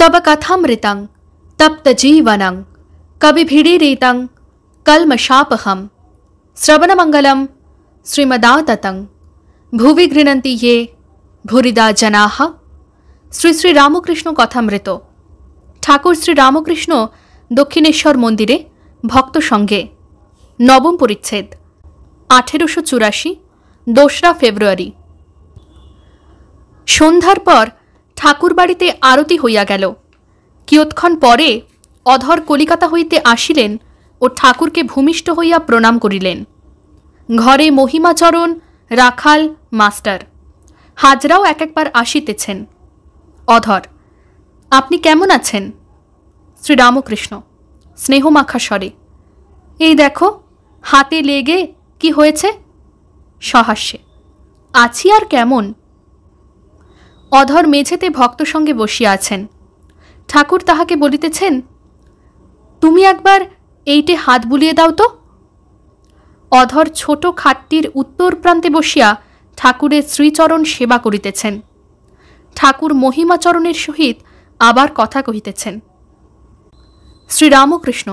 तव कथामृतं तप्तजीवनं कविभिरीरितं कल्मषापहं श्रवणमंगलं श्रीमदाततं भुवि गृह्णन्ति ये भूरिदा जनाः। श्री श्री रामकृष्ण कथामृत। ठाकुर श्री रामकृष्ण दक्षिणेश्वर मंदिरे भक्त संगे नवम परिच्छेद 1884 2रा फेब्रुआरी। सन्ध्यार पर ठाकुर बाड़ीते आरती हइया गेल। कियत्क्षण परे अधर कलिकाता हইতে आसिलेन ओ ठाकुरके भूमिष्ठ हइया प्रणाम करिलेन। घरे महिमाचरण, राखाल, मास्टार हाजराओ एक एक बार आसितेछेन। अधर आपनी केमन आछेन? श्री रामकृष्ण स्नेहमाखा स्वरे, এই देखो हाथे लेगे कि হয়েছে? সহাস্যে, আছি আর কেমন। অধর মেঝেতে ভক্ত সঙ্গে বসিয়া আছেন। ঠাকুর তাহাকে বলিতেছেন, তুমি একবার এইটে হাত বুলিয়ে দাও তো। অধর ছোট খাটটির উত্তর প্রান্তে বসিয়া ঠাকুরের শ্রীচরণ সেবা করিতেছেন। ঠাকুর মহিমাচরণের সহিত আবার কথা কহিতেছেন। শ্রীরামকৃষ্ণ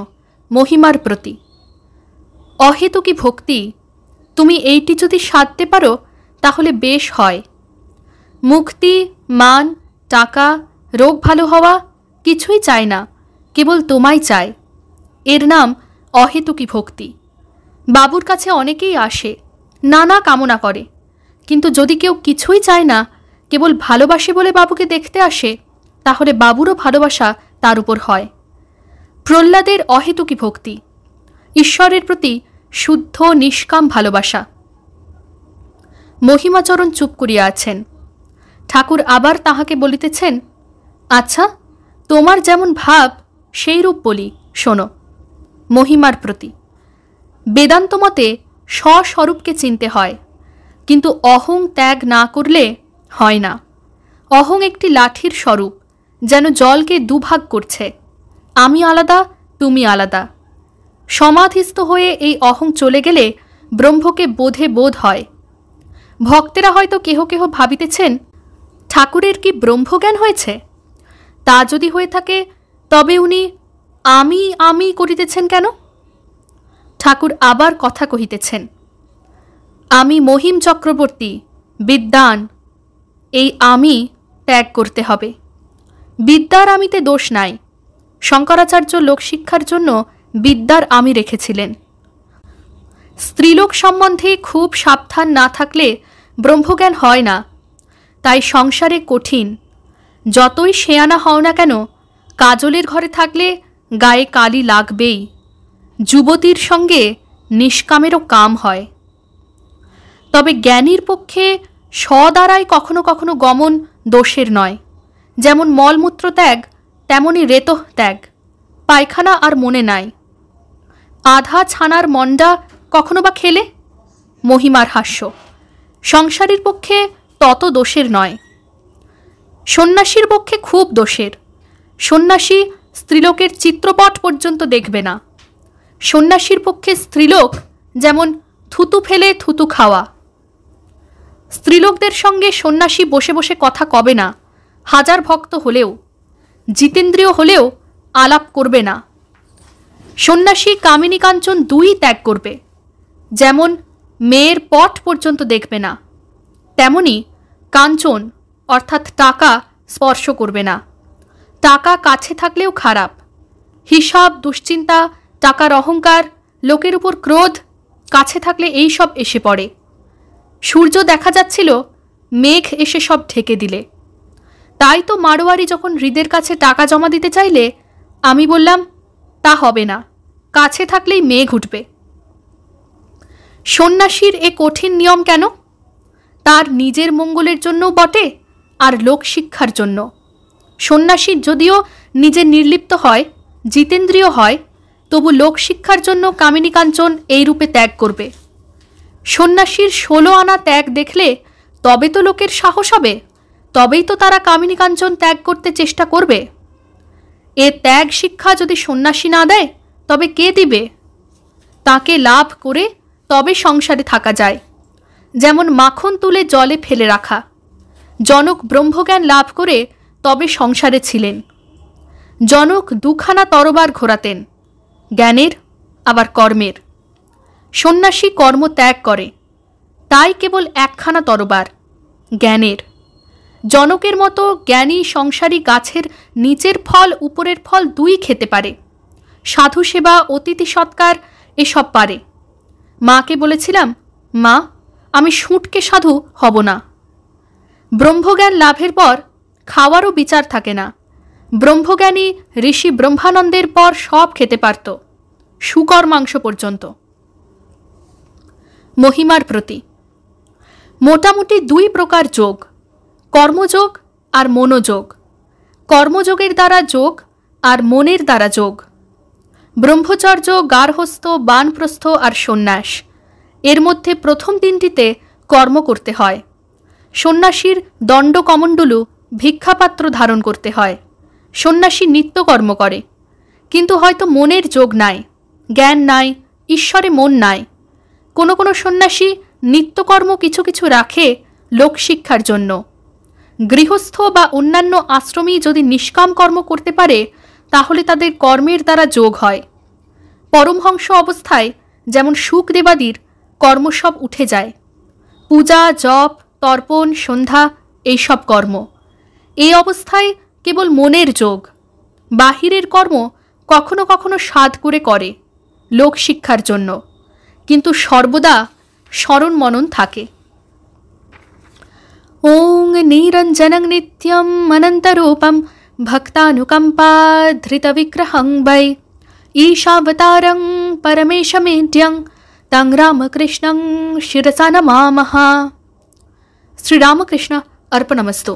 মহিমার প্রতি, অহেতুকি ভক্তি তুমি এইটি যদি সাধতে পারো তাহলে বেশ হয়। মুক্তি, মান, টাকা, রোগ ভালো হওয়া কিছুই চায় না, কেবল তোমায় চায়। এর নাম অহেতুকি ভক্তি। বাবুর কাছে অনেকেই আসে, নানা কামনা করে, কিন্তু যদি কেউ কিছুই চায় না, কেবল ভালোবাসে বলে বাবুকে দেখতে আসে, তাহলে বাবুরও ভালোবাসা তার উপর হয়। প্রহ্লাদের অহেতুকি ভক্তি, ঈশ্বরের প্রতি শুদ্ধ নিষ্কাম ভালোবাসা। মহিমাচরণ চুপ করিয়া আছেন। ঠাকুর আবার তাহাকে বলিতেছেন, আচ্ছা তোমার যেমন ভাব সেই রূপ বলি, শোনো। মহিমার প্রতি, বেদান্ত মতে স্বস্বরূপকে চিনতে হয়, কিন্তু অহং ত্যাগ না করলে হয় না। অহং একটি লাঠির স্বরূপ, যেন জলকে দুভাগ করছে। আমি আলাদা, তুমি আলাদা। সমাধিস্থ হয়ে এই অহং চলে গেলে ব্রহ্মকে বোধে বোধ হয়। ভক্তেরা হয়তো কেহ কেহ ভাবিতেছেন, ঠাকুরের কি ব্রহ্মজ্ঞান হয়েছে? তা যদি হয়ে থাকে তবে উনি আমি আমি করিতেছেন কেন? ঠাকুর আবার কথা কহিতেছেন, আমি মহিম চক্রবর্তী, বিদ্বান। এই আমি ত্যাগ করতে হবে। বিদ্যার আমিতে দোষ নাই। শঙ্করাচার্য লোকশিক্ষার জন্য বিদ্যার আমি রেখেছিলেন। স্ত্রীলোক সম্বন্ধে খুব সাবধান না থাকলে ব্রহ্মজ্ঞান হয় না। তাই সংসারে কঠিন। যতই শেয়ানা হও না কেন, কাজলের ঘরে থাকলে গায়ে কালি লাগবেই। যুবতীর সঙ্গে নিষ্কামেরও কাম হয়। তবে জ্ঞানীর পক্ষে স্বদ্বারায় কখনো কখনো গমন দোষের নয়। যেমন মলমূত্র ত্যাগ, তেমনি রেতঃ ত্যাগ। পায়খানা আর মনে নাই। আধা ছানার মন্ডা কখনো বা খেলে? মহিমার হাস্য। সংসারীর পক্ষে তত দোষের নয়, সন্ন্যাসীর পক্ষে খুব দোষের। সন্ন্যাসী স্ত্রীলোকের চিত্রপট পর্যন্ত দেখবে না। সন্ন্যাসীর পক্ষে স্ত্রীলোক যেমন থুতু ফেলে থুতু খাওয়া। স্ত্রীলোকদের সঙ্গে সন্ন্যাসী বসে বসে কথা কবে না। হাজার ভক্ত হলেও, জিতেন্দ্রিয় হলেও আলাপ করবে না। সন্ন্যাসী কামিনী কাঞ্চন দুই ত্যাগ করবে। যেমন মেয়ের পট পর্যন্ত দেখবে না, তেমনি কাঞ্চন অর্থাৎ টাকা স্পর্শ করবে না। টাকা কাছে থাকলেও খারাপ। হিসাব, দুশ্চিন্তা, টাকার অহংকার, লোকের উপর ক্রোধ কাছে থাকলে এই সব এসে পড়ে। সূর্য দেখা যাচ্ছিল, মেঘ এসে সব ঢেকে দিলে। তাই তো মারোয়ারি যখন হৃদের কাছে টাকা জমা দিতে চাইলে আমি বললাম, তা হবে না, কাছে থাকলেই মেঘ উঠবে। সন্ন্যাসীর এ কঠিন নিয়ম কেন? তার নিজের মঙ্গলের জন্যও বটে, আর লোকশিক্ষার জন্য। সন্ন্যাসী যদিও নিজে নির্লিপ্ত হয়, জিতেন্দ্রিয় হয়, তবু লোকশিক্ষার জন্য কামিনী কাঞ্চন এই রূপে ত্যাগ করবে। সন্ন্যাসীর 16 আনা ত্যাগ দেখলে তবে তো লোকের সাহস হবে, তবেই তো তারা কামিনী কাঞ্চন ত্যাগ করতে চেষ্টা করবে। এ ত্যাগ শিক্ষা যদি সন্ন্যাসী না দেয় তবে কে দিবে? তাকে লাভ করে তবে সংসারে থাকা যায়। যেমন মাখন তুলে জলে ফেলে রাখা। জনক ব্রহ্মজ্ঞান লাভ করে তবে সংসারে ছিলেন। জনক দুখানা তরবার ঘোরাতেন, জ্ঞানের আবার কর্মের। সন্ন্যাসী কর্ম ত্যাগ করে, তাই কেবল একখানা তরবার, জ্ঞানের। জনকের মতো জ্ঞানী সংসারী গাছের নিচের ফল উপরের ফল দুই খেতে পারে। সাধু সেবা, অতিথি সৎকার এসব পারে। মাকে বলেছিলাম, মা, আমি শুঁটকে সাধু হব না। ব্রহ্মজ্ঞান লাভের পর খাওয়ারও বিচার থাকে না। ব্রহ্মজ্ঞানী ঋষি ব্রহ্মানন্দের পর সব খেতে পারত, শূকর মাংস পর্যন্ত। মহিমার প্রতি মোটামুটি দুই প্রকার যোগ, কর্মযোগ আর মনোযোগ। কর্মযোগের দ্বারা যোগ আর মনের দ্বারা যোগ। ব্রহ্মচর্য, গার্হস্থ, বানপ্রস্থ আর সন্ন্যাস, এর মধ্যে প্রথম তিনটিতে কর্ম করতে হয়। সন্ন্যাসীর দণ্ডকমণ্ডলু ভিক্ষাপাত্র ধারণ করতে হয়। সন্ন্যাসী নিত্যকর্ম করে, কিন্তু হয়তো মনের যোগ নাই, জ্ঞান নাই, ঈশ্বরে মন নাই। কোনো কোনো সন্ন্যাসী নিত্যকর্ম কিছু কিছু রাখে লোকশিক্ষার জন্য। গৃহস্থ বা অন্যান্য আশ্রমী যদি নিষ্কাম কর্ম করতে পারে, তাহলে তাদের কর্মের দ্বারা যোগ হয়। পরমহংস অবস্থায় যেমন শুকদেবাদির কর্ম সব উঠে যায়, পূজা, জপ, তর্পণ, সন্ধ্যা, এইসব কর্ম। এই অবস্থায় কেবল মনের যোগ। বাহিরের কর্ম কখনো কখনো সাধ করে লোকশিক্ষার জন্য, কিন্তু সর্বদা স্মরণ মনন থাকে। ওং নিরঞ্জনং নিত্যম অনন্তরূপম ভক্তানুকম্পাধৃতবিগ্রহং বৈ ঈশাবতারং পরমেশমেঢ্যং তং রামকৃষ্ণং শিরসা নমামঃ। শ্রীরামকৃষ্ণ अर्पणमस्तु।